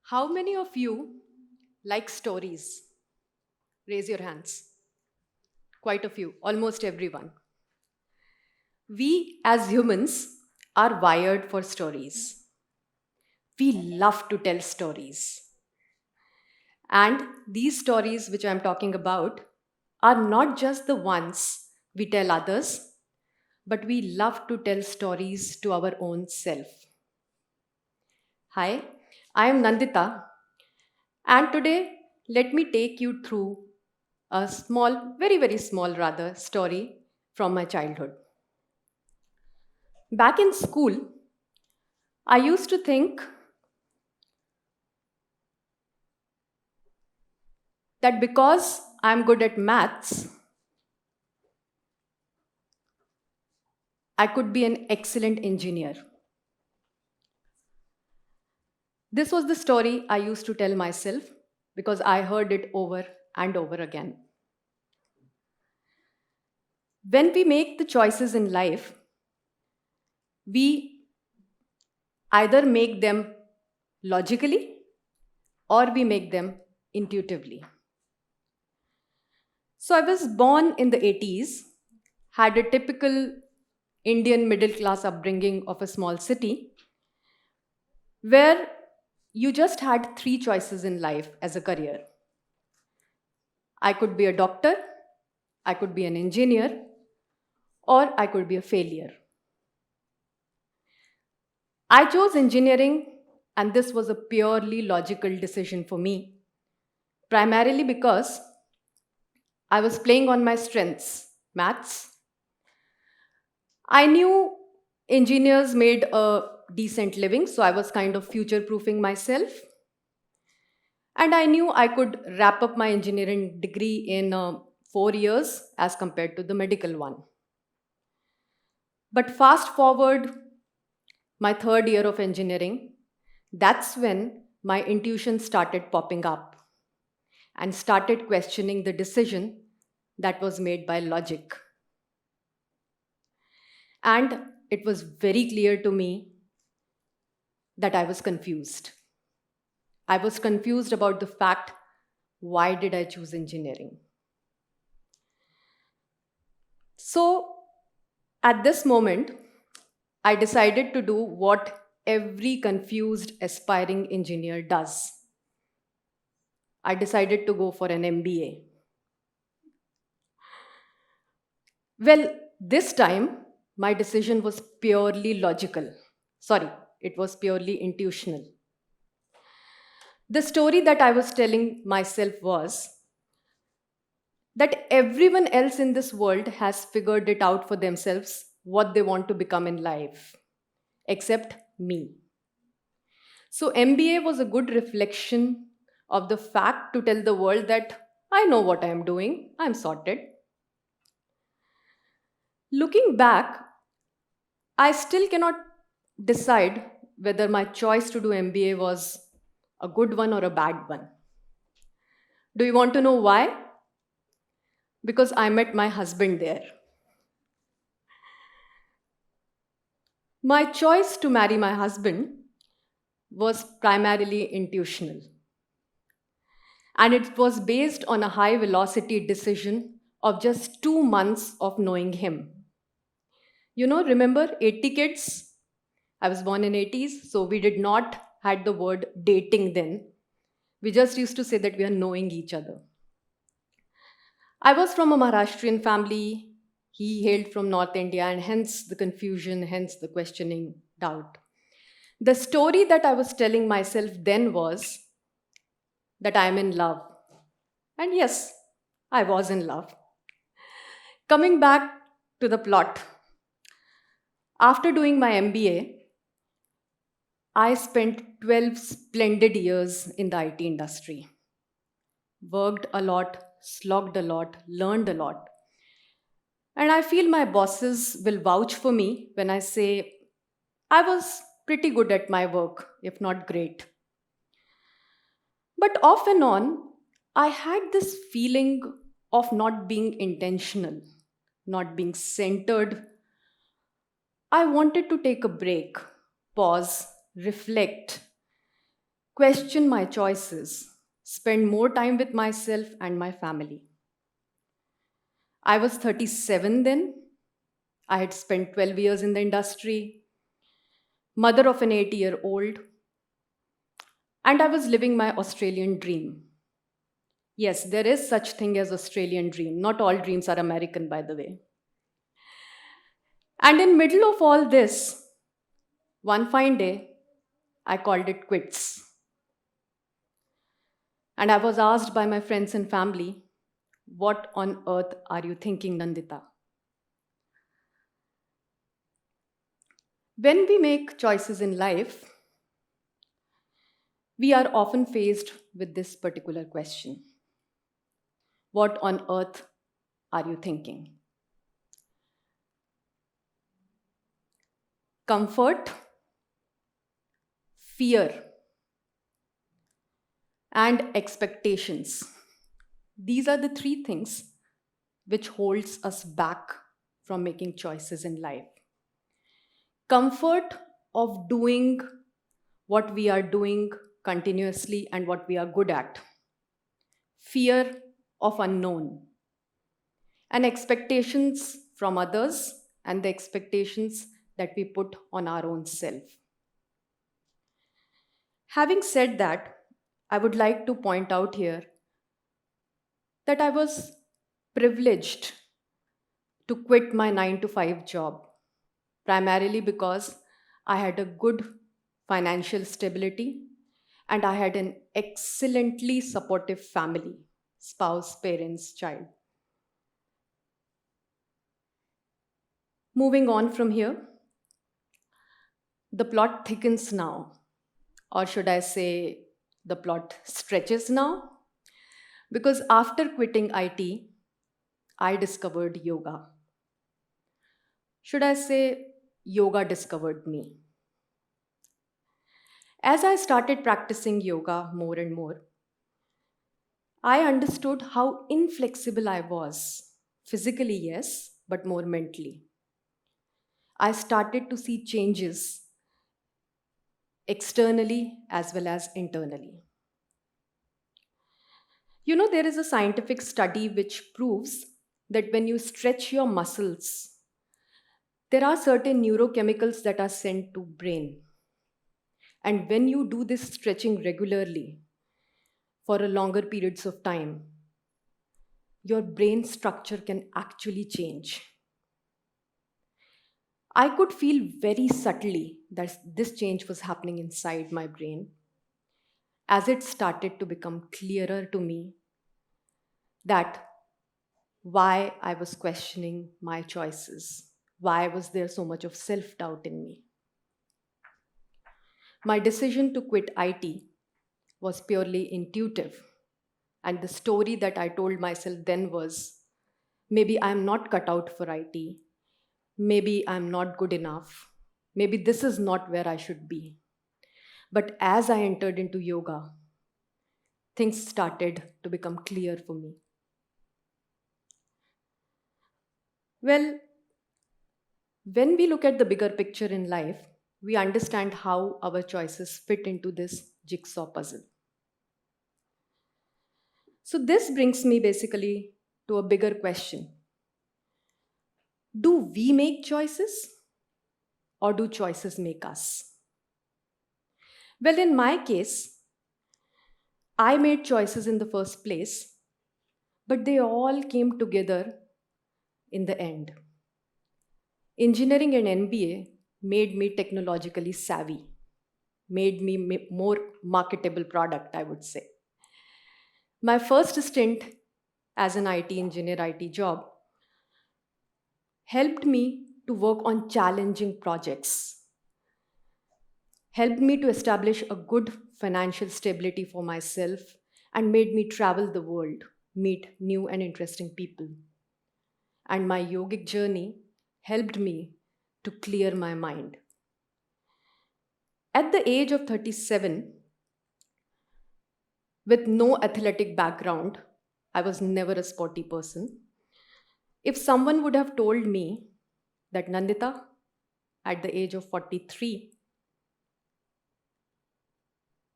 How many of you like stories? Raise your hands. Quite a few, almost everyone. We as humans are wired for stories. We love to tell stories. And these stories, which I'm talking about, are not just the ones we tell others, but we love to tell stories to our own self. Hi, I am Nandita, and today let me take you through a small, very, very small rather, story from my childhood. Back in school, I used to think that because I'm good at maths, I could be an excellent engineer. This was the story I used to tell myself because I heard it over and over again. When we make the choices in life, we either make them logically or we make them intuitively. So I was born in the 80s, had a typical Indian middle class upbringing of a small city where you just had three choices in life as a career. I could be a doctor, I could be an engineer, or I could be a failure. I chose engineering, and this was a purely logical decision for me, primarily because I was playing on my strengths maths. I knew engineers made a decent living, so I was kind of future proofing myself. And I knew I could wrap up my engineering degree in 4 years as compared to the medical one. But fast forward my third year of engineering, that's when my intuition started popping up and started questioning the decision that was made by logic. And it was very clear to me that I was confused. I was confused about the fact why did I choose engineering? So at this moment, I decided to do what every confused aspiring engineer does. I decided to go for an MBA. Well, this time my decision was purely logical. Sorry, it was purely intuitional. The story that I was telling myself was that everyone else in this world has figured it out for themselves what they want to become in life, except me. So, MBA was a good reflection of the fact to tell the world that I know what I am doing, I'm sorted. Looking back, I still cannot decide whether my choice to do MBA was a good one or a bad one. Do you want to know why? Because I met my husband there. My choice to marry my husband was primarily intuitional, and it was based on a high velocity decision of just 2 months of knowing him. You know, remember 80 kids? I was born in 80s, so we did not had the word dating then. We just used to say that we are knowing each other. I was from a Maharashtrian family. He hailed from North India, and hence the confusion, hence the questioning, doubt. The story that I was telling myself then was that I am in love. And yes, I was in love. Coming back to the plot, after doing my MBA, I spent 12 splendid years in the IT industry. Worked a lot, slogged a lot, learned a lot. And I feel my bosses will vouch for me when I say I was pretty good at my work, if not great. But off and on, I had this feeling of not being intentional, not being centered. I wanted to take a break, pause, reflect, question my choices, spend more time with myself and my family. I was 37 then. I had spent 12 years in the industry, mother of an 8-year-old, and I was living my Australian dream. Yes, there is such thing as Australian dream. Not all dreams are American, by the way. And in middle of all this, one fine day, I called it quits. And I was asked by my friends and family, what on earth are you thinking, Nandita? When we make choices in life, we are often faced with this particular question. What on earth are you thinking? Comfort, fear, and expectations. These are the three things which holds us back from making choices in life. Comfort of doing what we are doing continuously and what we are good at. Fear of unknown. And expectations from others and the expectations that we put on our own self. Having said that, I would like to point out here that I was privileged to quit my 9 to 5 job, primarily because I had a good financial stability and I had an excellently supportive family, spouse, parents, child. Moving on from here, the plot thickens now, or should I say, the plot stretches now, because after quitting IT, I discovered yoga. Should I say, yoga discovered me? As I started practicing yoga more and more, I understood how inflexible I was. Physically, yes, but more mentally. I started to see changes externally as well as internally. You know, there is a scientific study which proves that when you stretch your muscles, there are certain neurochemicals that are sent to brain. And when you do this stretching regularly for a longer periods of time, your brain structure can actually change. I could feel very subtly that this change was happening inside my brain as it started to become clearer to me that why I was questioning my choices, why was there so much of self doubt in me. My decision to quit IT was purely intuitive, and the story that I told myself then was maybe I'm not cut out for IT, maybe I'm not good enough, maybe this is not where I should be. But as I entered into yoga, things started to become clear for me. Well, when we look at the bigger picture in life, we understand how our choices fit into this jigsaw puzzle. So, this brings me basically to a bigger question. Do we make choices or do choices make us? Well, in my case, I made choices in the first place, but they all came together in the end. Engineering and MBA made me technologically savvy, made me more marketable product, I would say. My first stint as an IT engineer, IT job, helped me to work on challenging projects, helped me to establish a good financial stability for myself, and made me travel the world, meet new and interesting people. And my yogic journey helped me to clear my mind. At the age of 37, with no athletic background, I was never a sporty person. If someone would have told me that Nandita, at the age of 43,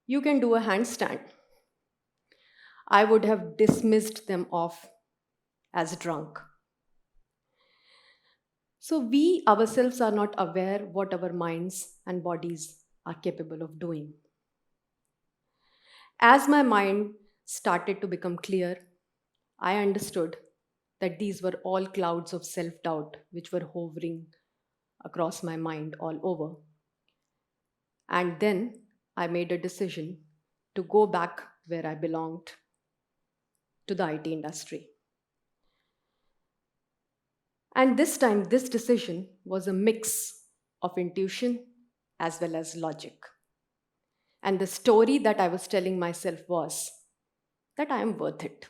You can do a handstand. I would have dismissed them off as drunk. So we ourselves are not aware what our minds and bodies are capable of doing. As my mind started to become clear, I understood that these were all clouds of self doubt which were hovering across my mind all over. And then I made a decision to go back where I belonged, to the IT industry. And this time, this decision was a mix of intuition as well as logic. And the story that I was telling myself was that I am worth it.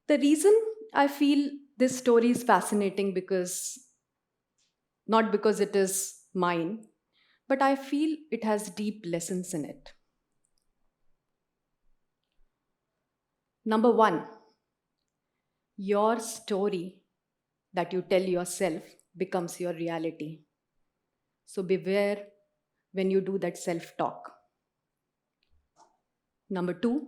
The reason I feel this story is fascinating because not because it is mine, but I feel it has deep lessons in it. Number one, your story that you tell yourself becomes your reality. So beware when you do that self talk. Number two,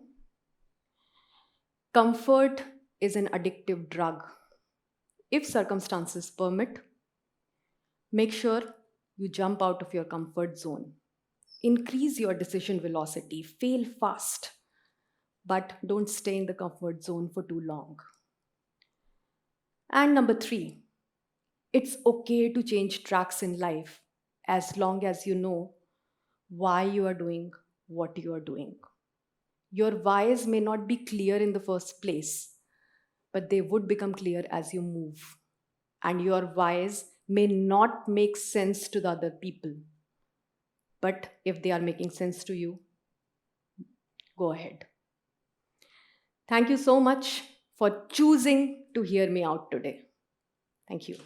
comfort is an addictive drug. If circumstances permit, make sure you jump out of your comfort zone. Increase your decision velocity, fail fast, but don't stay in the comfort zone for too long. And number three, it's okay to change tracks in life as long as you know why you are doing what you are doing. Your whys may not be clear in the first place, but they would become clear as you move. And your whys may not make sense to the other people, but if they are making sense to you, go ahead. Thank you so much for choosing to hear me out today. Thank you.